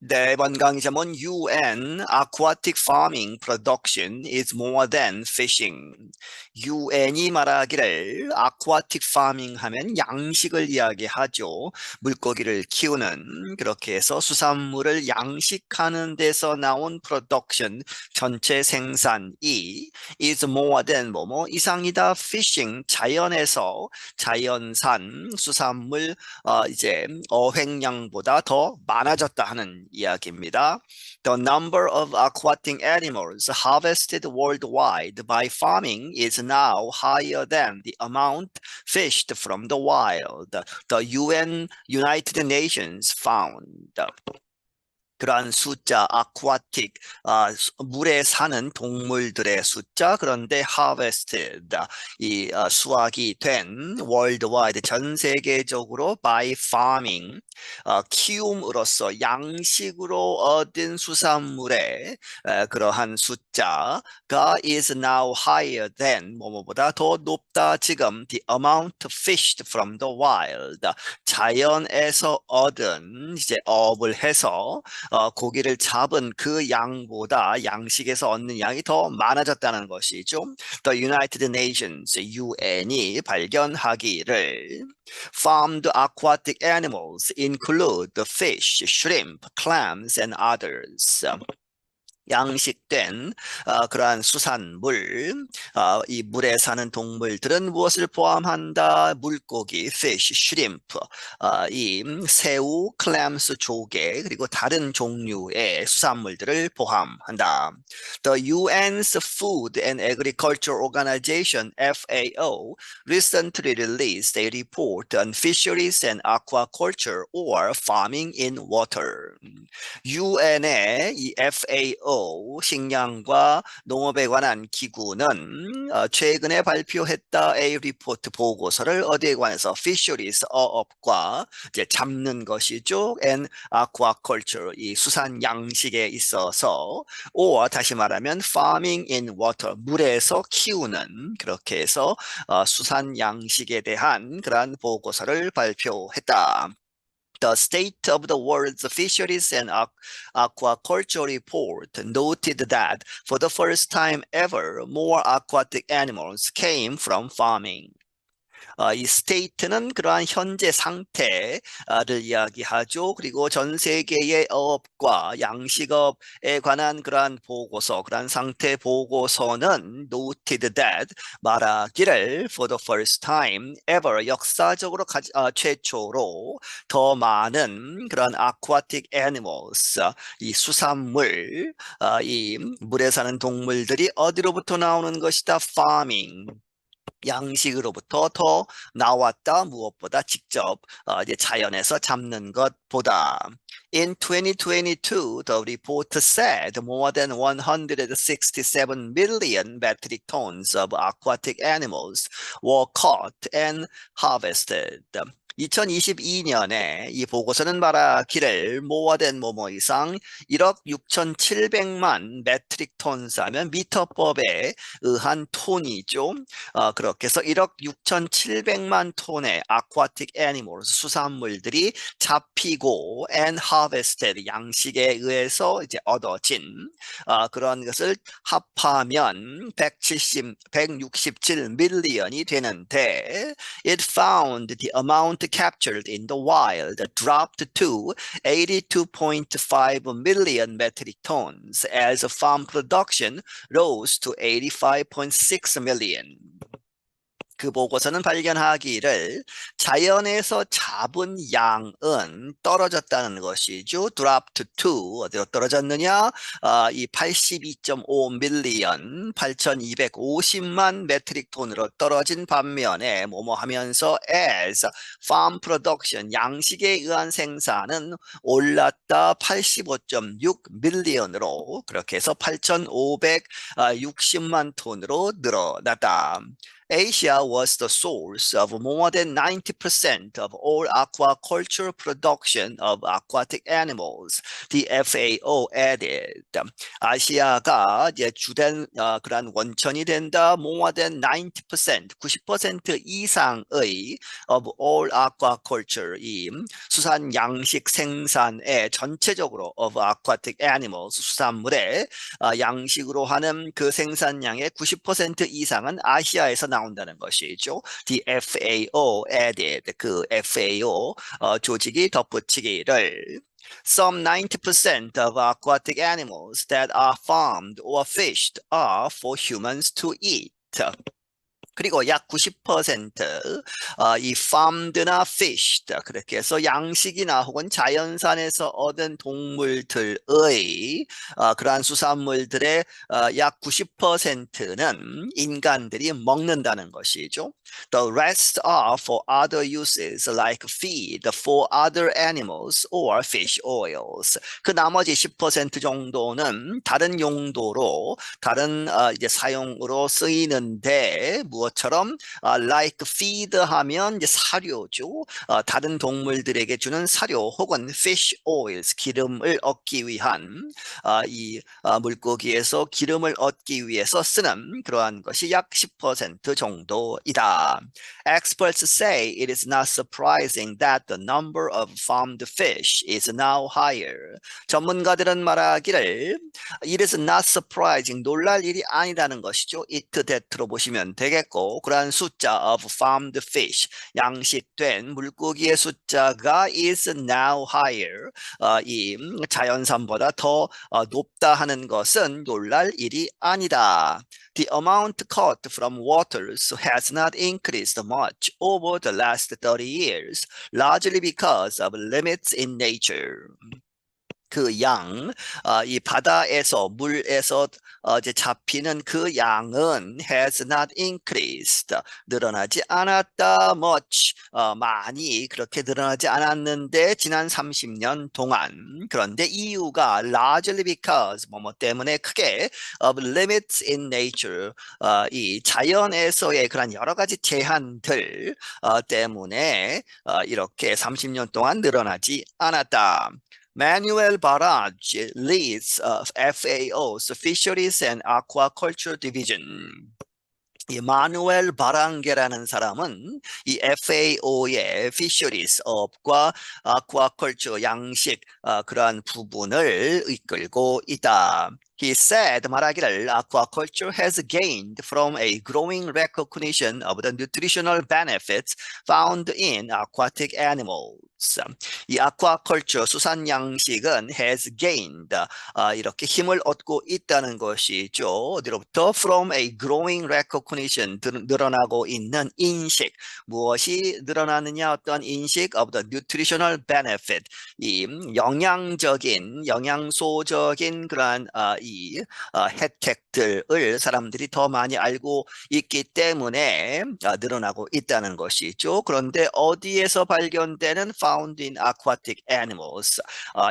네, 이번 강의 제목은 UN Aquatic Farming Production is more than fishing. UN이 말하기를 Aquatic Farming 하면 양식을 이야기하죠. 물고기를 키우는 그렇게 해서 수산물을 양식하는 데서 나온 production 전체 생산이 is more than 뭐뭐 이상이다 fishing 자연에서 자연산 수산물 이제 어획량보다 더 많아졌다 하는 이야기입니다. The number of aquatic animals harvested worldwide by farming is now higher than the amount fished from the wild. The UN United Nations found. 그러한 숫자, aquatic, 물에 사는 동물들의 숫자, 그런데 harvested, 수확이 된 worldwide, 전 세계적으로 by farming, 키움으로써 양식으로 얻은 수산물의 그러한 숫자가 is now higher than, 뭐뭐보다 더 높다, 지금, the amount fished from the wild, 자연에서 얻은, 이제 업을 해서, 고기를 잡은 그 양보다 양식에서 얻는 양이 더 많아졌다는 것이죠. The United Nations, UN이 발견하기를 farmed aquatic animals include the fish, shrimp, clams, and others. 양식된 그러한 수산물, 이 물에 사는 동물들은 무엇을 포함한다? 물고기, fish, shrimp, 이 새우, clams, 조개, 그리고 다른 종류의 수산물들을 포함한다. The UN's Food and Agriculture Organization, FAO, recently released a report on fisheries and aquaculture or farming in water. UN의 이 FAO 식량과 농업에 관한 기구는 최근에 발표했다 A report 보고서를 어디에 관해서 fisheries 어업과 이제 잡는 것이죠 and aquaculture 이 수산 양식에 있어서 or 다시 말하면 farming in water 물에서 키우는 그렇게 해서 수산 양식에 대한 그러한 보고서를 발표했다. The State of the World's Fisheries and Aquaculture Report noted that for the first time ever, more aquatic animals came from farming. 이 state는 그러한 현재 상태를 이야기하죠. 그리고 전 세계의 어업과 양식업에 관한 그러한 보고서, 그러한 상태 보고서는 noted that 말하기를 for the first time ever 역사적으로 최초로 더 많은 그런 aquatic animals, 이 수산물, 이 물에 사는 동물들이 어디로부터 나오는 것이다? farming. 양식으로부터 더 나왔다. 무엇보다 직접 이제 자연에서 잡는 것보다. In 2022, the report said more than 167 million metric tons of aquatic animals were caught and harvested. 2022년에 이 보고서는 말하기를 more than 뭐뭐 이상 1억 6,700만 메트릭 톤스하면 미터법에 의한 톤이죠. 그렇게 해서 1억 6,700만 톤의 aquatic animals 수산물들이 잡히고 and harvested 양식에 의해서 이제 얻어진 그런 것을 합하면 167 밀리언이 되는데 it found the amount captured in the wild dropped to 82.5 million metric tons as farm production rose to 85.6 million. 그 보고서는 발견하기를 자연에서 잡은 양은 떨어졌다는 것이죠. dropped to 어디로 떨어졌느냐? 이 82.5 밀리언 8,250만 메트릭 톤으로 떨어진 반면에 뭐뭐 하면서 as farm production 양식에 의한 생산은 올랐다 85.6 밀리언으로 그렇게 해서 8,560만 톤으로 늘어났다. Asia was the source of more than 90% of all aquaculture production of aquatic animals. The FAO added. 아시아가 이제 주된 그러한 원천이 된다. More than 90%, 90% 이상의 of all aquaculture, 이 수산 양식 생산의 전체적으로 of aquatic animals, 수산물의 양식으로 하는 그 생산량의 90% 이상은 아시아에서 나온다는 것이죠. The FAO added, 그 FAO 조직이 덧붙이기를 Some 90% of aquatic animals that are farmed or fished are for humans to eat. 그리고 약 90% 이 farmed나 fished, 그렇게 해서 양식이나 혹은 자연산에서 얻은 동물들의 그러한 수산물들의 약 90%는 인간들이 먹는다는 것이죠. The rest are for other uses like feed for other animals or fish oils. 그 나머지 10% 정도는 다른 용도로, 다른 이제 사용으로 쓰이는데 무엇처럼 like feed 하면 이제 사료죠. 다른 동물들에게 주는 사료 혹은 fish oils, 기름을 얻기 위한 이 물고기에서 기름을 얻기 위해서 쓰는 그러한 것이 약 10% 정도이다. Experts say it is not surprising that the number of farmed fish is now higher. 전문가들은 말하기를 it is not surprising, 놀랄 일이 아니라는 것이죠. it that로 보시면 되겠고, 그러한 숫자 of farmed fish, 양식된 물고기의 숫자가 is now higher, 이 자연산보다 더 높다 하는 것은 놀랄 일이 아니다. The amount caught from waters has not increased much over the last 30 years, largely because of limits in nature. 그 이 바다에서, 물에서 이제 잡히는 그 양은 has not increased, 늘어나지 않았다. much, 많이 그렇게 늘어나지 않았는데 지난 30년 동안. 그런데 이유가 largely because, 뭐뭐 때문에 크게 of limits in nature, 이 자연에서의 그런 여러 가지 제한들 때문에 이렇게 30년 동안 늘어나지 않았다. Manuel Barrage leads FAO's Fisheries and Aquaculture Division. 이 마누엘 바랑게라는 사람은 이 FAO의 Fisheries 업과 Aquaculture 양식 그러한 부분을 이끌고 있다. He said, 말하기를 aquaculture has gained from a growing recognition of the nutritional benefits found in aquatic animals. 이 aquaculture, 수산 양식은 has gained, 이렇게 힘을 얻고 있다는 것이죠. 어디로부터? From a growing recognition, 늘어나고 있는 인식. 무엇이 늘어나느냐? 어떤 인식? Of the nutritional benefit, 이 영양적인, 영양소적인 그러한 이 혜택들을 사람들이 더 많이 알고 있기 때문에 늘어나고 있다는 것이죠. 그런데 어디에서 발견되는 found in aquatic animals,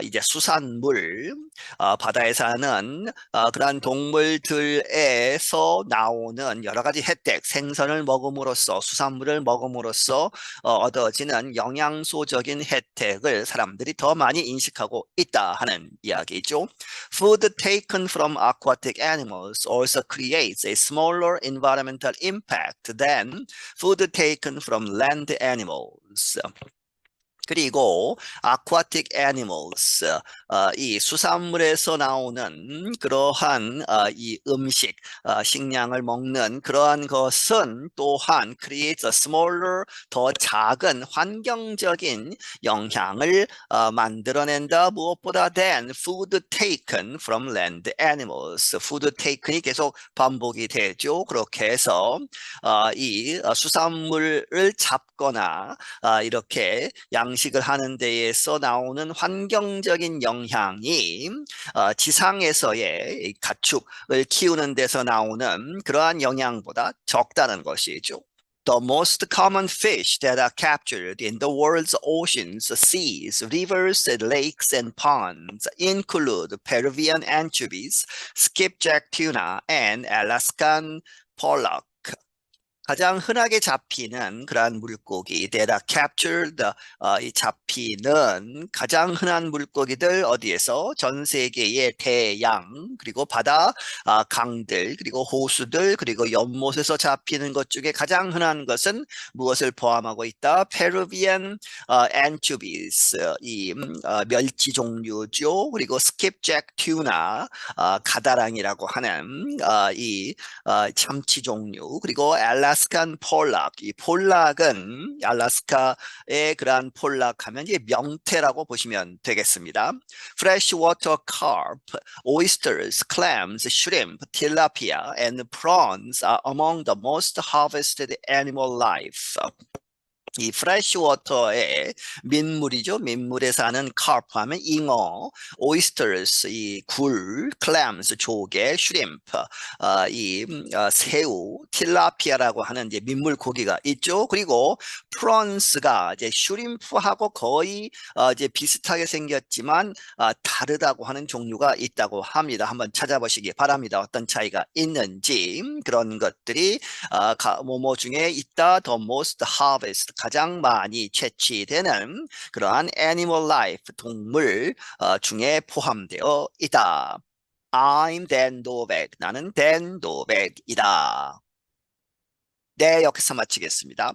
이제 수산물, 바다에 사는 그러한 동물들에서 나오는 여러 가지 혜택, 생선을 먹음으로써, 수산물을 먹음으로써 얻어지는 영양소적인 혜택을 사람들이 더 많이 인식하고 있다 하는 이야기죠. Food taken from aquatic animals also creates a smaller environmental impact than food taken from land animals. 그리고 aquatic animals, 이 수산물에서 나오는 그러한 이 음식, 식량을 먹는 그러한 것은 또한 creates a smaller, 더 작은 환경적인 영향을 만들어낸다. 무엇보다 than food taken from land animals. food taken이 계속 반복이 되죠. 그렇게 해서 이 수산물을 잡거나 이렇게 양식을 하는 데에서 나오는 환경적인 영향이 지상에서의 가축을 키우는 데서 나오는 그러한 영향보다 적다는 것이죠. The most common fish that are captured in the world's oceans, seas, rivers, lakes, and ponds include Peruvian anchovies, skipjack tuna, and Alaskan pollock. 가장 흔하게 잡히는 그러한 물고기, that are captured, 이 잡히는 가장 흔한 물고기들 어디에서? 전 세계의 대양, 그리고 바다, 강들, 그리고 호수들, 그리고 연못에서 잡히는 것 중에 가장 흔한 것은 무엇을 포함하고 있다? 페루비안 anchovies, 이 멸치 종류죠. 그리고 skipjack tuna, 가다랑이라고 하는 이 참치 종류, 그리고 알래스칸 폴락. 이 폴락은 알래스카의 그러한 폴락 하면 이제 명태라고 보시면 되겠습니다. freshwater carp, oysters, clams, shrimp, tilapia, and prawns are among the most harvested animal life. 이 프레시워터의 민물이죠. 민물에 사는 카르프 하면 잉어, 오이스터스 이 굴, 클램스 조개, 슈림프 새우, 틸라피아라고 하는 이제 민물 고기가 있죠. 그리고 프론스가 이제 슈림프하고 거의 이제 비슷하게 생겼지만 다르다고 하는 종류가 있다고 합니다. 한번 찾아보시기 바랍니다. 어떤 차이가 있는지 그런 것들이 뭐뭐 중에 있다. The most harvest 가장 많이 채취되는 그러한 animal life 동물 중에 포함되어 있다. I'm Dan Novak. 나는 Dan Novak이다. 네, 여기서 마치겠습니다.